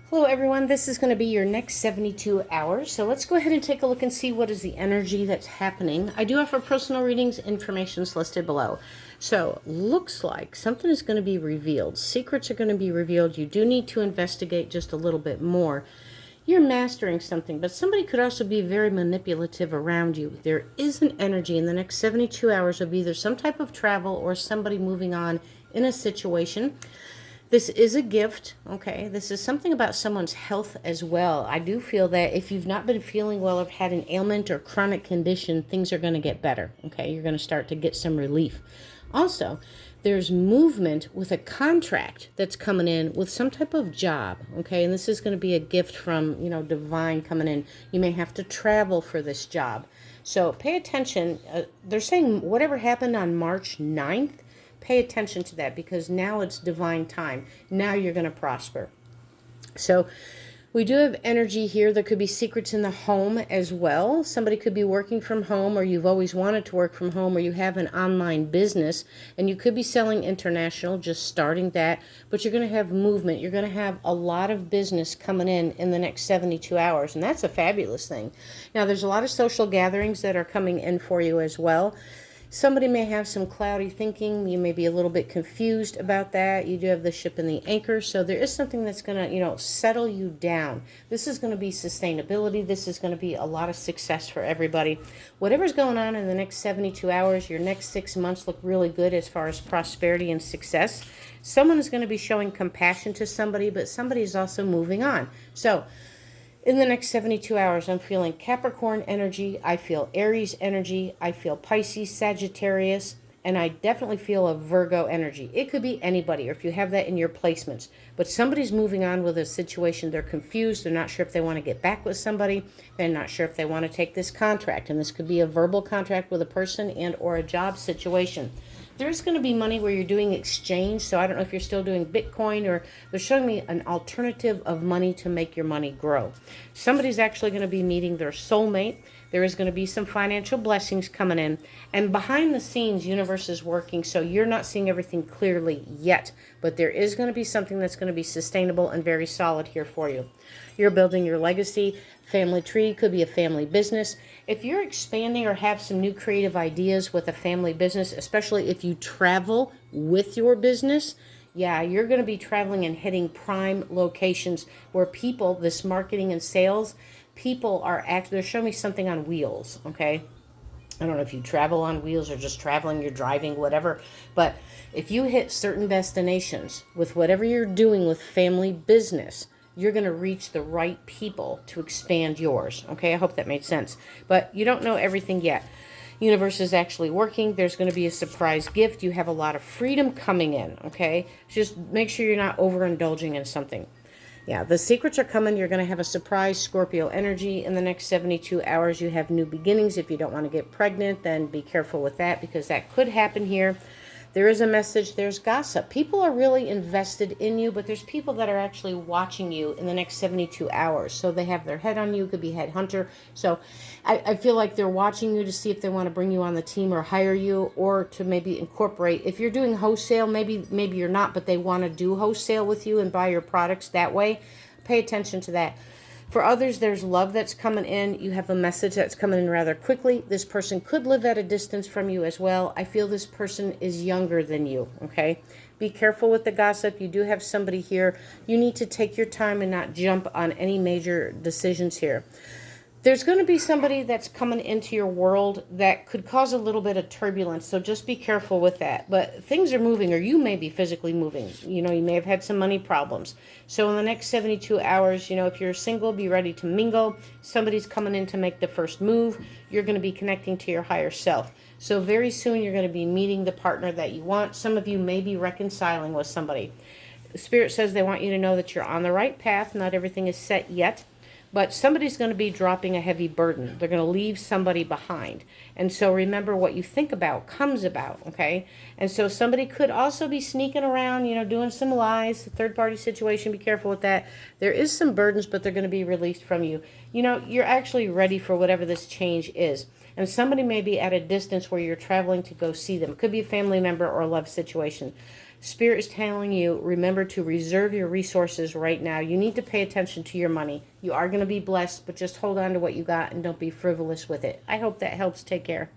Hello everyone, this is going to be your next 72 hours. So let's go ahead and take a look and see what is the energy that's happening. I do offer personal readings, information's listed below. So looks like something is going to be revealed. Secrets are going to be revealed. You do need to investigate just a little bit more. You're mastering something, but somebody could also be very manipulative around you. There is an energy in the next 72 hours of either some type of travel or somebody moving on in a situation. This is a gift, okay? This is something about someone's health as well. I do feel that if you've not been feeling well or had an ailment or chronic condition, things are going to get better, okay? You're going to start to get some relief. Also, there's movement with a contract that's coming in with some type of job, okay? And this is going to be a gift from, divine coming in. You may have to travel for this job. So pay attention. They're saying whatever happened on March 9th, pay attention to that because now it's divine time. Now you're going to prosper. So we do have energy here. There could be secrets in the home as well. Somebody could be working from home, or you've always wanted to work from home, or you have an online business and you could be selling international, just starting that, but you're going to have movement. You're going to have a lot of business coming in the next 72 hours, and that's a fabulous thing. Now, there's a lot of social gatherings that are coming in for you as well. Somebody may have some cloudy thinking. You may be a little bit confused about that. You do have the ship and the anchor. So there is something that's going to, settle you down. This is going to be sustainability. This is going to be a lot of success for everybody. Whatever's going on in the next 72 hours, your next 6 months look really good as far as prosperity and success. Someone is going to be showing compassion to somebody, but somebody is also moving on. So in the next 72 hours, I'm feeling Capricorn energy, I feel Aries energy, I feel Pisces, Sagittarius, and I definitely feel a Virgo energy. It could be anybody, or if you have that in your placements. But somebody's moving on with a situation. They're confused. They're not sure if they want to get back with somebody. They're not sure if they want to take this contract. And this could be a verbal contract with a person and or a job situation. There's going to be money where you're doing exchange. So I don't know if you're still doing Bitcoin, or they're showing me an alternative of money to make your money grow. Somebody's actually going to be meeting their soulmate. There is going to be some financial blessings coming in. And behind the scenes, universe is working. So you're not seeing everything clearly yet. But there is going to be something that's going to be sustainable and very solid here for you. You're building your legacy. Family tree could be a family business. If you're expanding or have some new creative ideas with a family business, especially if you travel with your business, yeah, you're going to be traveling and hitting prime locations where people, this marketing and sales, people are actually, they're showing me something on wheels, okay? I don't know if you travel on wheels or just traveling, you're driving, whatever. But if you hit certain destinations with whatever you're doing with family business, you're going to reach the right people to expand yours. Okay, I hope that made sense. But you don't know everything yet. Universe is actually working. There's going to be a surprise gift. You have a lot of freedom coming in. Okay, just make sure you're not overindulging in something. Yeah, the secrets are coming. You're going to have a surprise Scorpio energy in the next 72 hours. You have new beginnings. If you don't want to get pregnant, then be careful with that because that could happen here. There is a message. There's gossip. People are really invested in you, but there's people that are actually watching you in the next 72 hours. So they have their head on you. Could be headhunter. So I feel like they're watching you to see if they want to bring you on the team or hire you, or to maybe incorporate. If you're doing wholesale, maybe you're not, but they want to do wholesale with you and buy your products that way. Pay attention to that. For others, there's love that's coming in. You have a message that's coming in rather quickly. This person could live at a distance from you as well. I feel this person is younger than you, okay? Be careful with the gossip. You do have somebody here. You need to take your time and not jump on any major decisions here. There's going to be somebody that's coming into your world that could cause a little bit of turbulence, so just be careful with that. But things are moving, or you may be physically moving. You may have had some money problems. So in the next 72 hours, if you're single, be ready to mingle. Somebody's coming in to make the first move. You're going to be connecting to your higher self. So very soon you're going to be meeting the partner that you want. Some of you may be reconciling with somebody. Spirit says they want you to know that you're on the right path. Not everything is set yet. But somebody's going to be dropping a heavy burden. They're going to leave somebody behind. And so remember, what you think about comes about, okay? And so somebody could also be sneaking around, doing some lies. Third-party situation, be careful with that. There is some burdens, but they're going to be released from you. You're actually ready for whatever this change is. And somebody may be at a distance where you're traveling to go see them. It could be a family member or a love situation. Spirit is telling you, remember to reserve your resources right now. You need to pay attention to your money. You are going to be blessed, but just hold on to what you got and don't be frivolous with it. I hope that helps. Take care.